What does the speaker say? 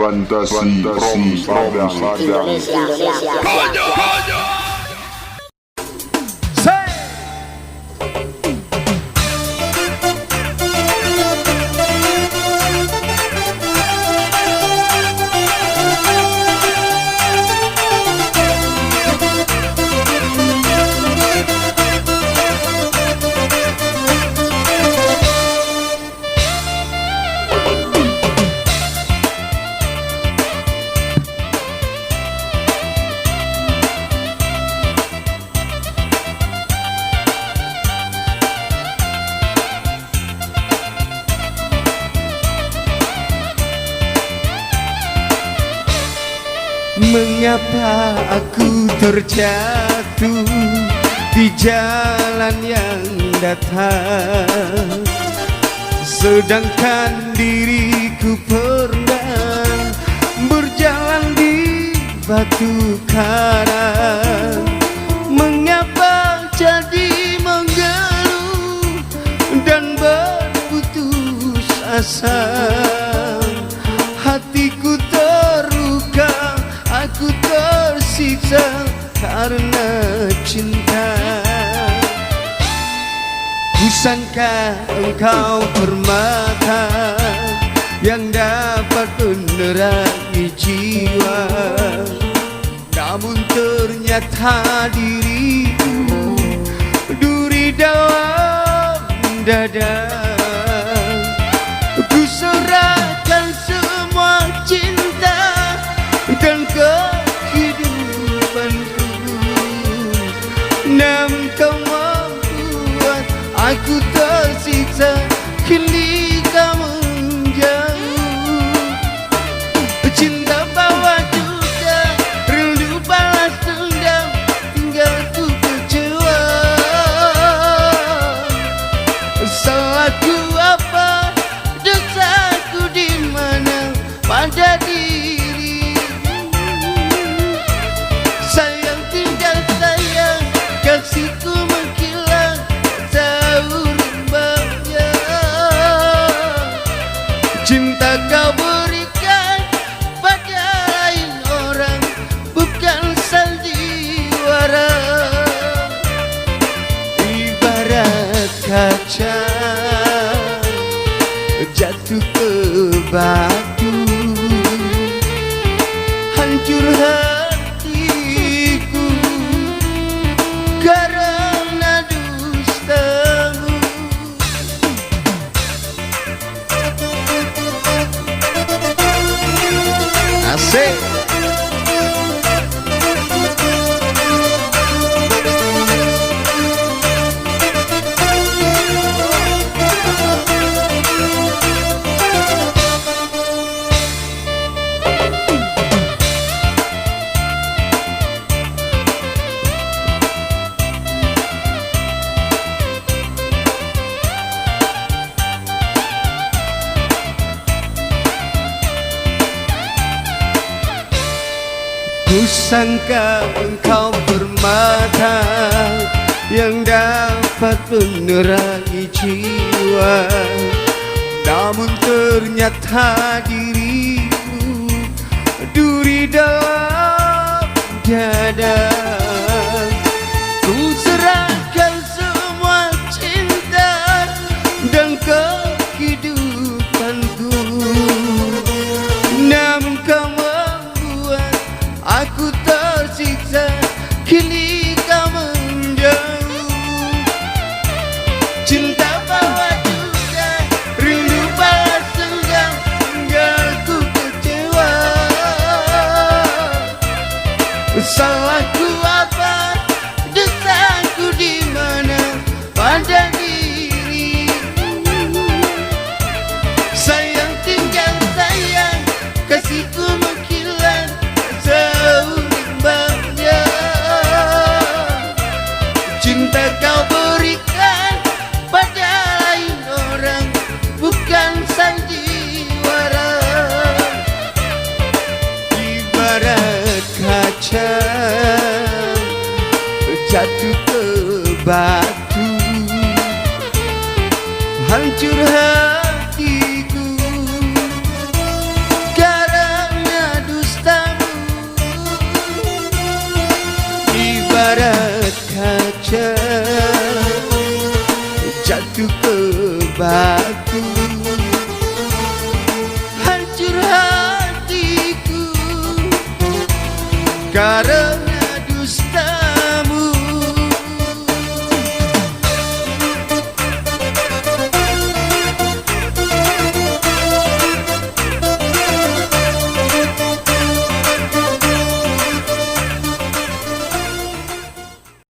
Fantasi Rom Indonesia. Mengapa aku terjatuh di jalan yang datar, sedangkan diriku pernah berjalan di batu karang. Mengapa jadi mengeluh dan berputus asa? Hatiku terluka, aku tersiksa karena cinta. Kusangka engkau permata yang dapat menerangi jiwa, namun ternyata diriku duri dalam dada. Ku serahkan semua cinta dan kehidupanku, namun kau membuat aku tersiksa. Kini kau menjauh, cinta bawa duka, rindu balas dendam, tinggal ku kecewa. Salahku apa, dosaku di mana pada diri? Sayang tinggal sayang, kasihku menghilang, tahu rimbanya. Cinta kau berikan pada lain orang, bukan sandiwara. Ibarat kaca jatuh ke batu, hancur hatiku karena dustamu. Asik. Kusangka engkau permata yang dapat menerangi jiwa, namun ternyata diriku duri dalam dada. Ku serahkan semua cinta dan kehidupanku, namun kau membuat aku tersiksa. Kini kau menjauh, cinta bawa duka, rindu balas dendam, tinggal ku kecewa. Salahku apa, dosaku di mana pada diri? Sayang tinggal sayang, kasihku menghilang, jauh rimbanya. Cinta kau berikan pada lain orang, bukan sandiwara. Ibarat kaca jatuh ke batu, hancur hatiku karena batu ke batu. Hancur hatiku karena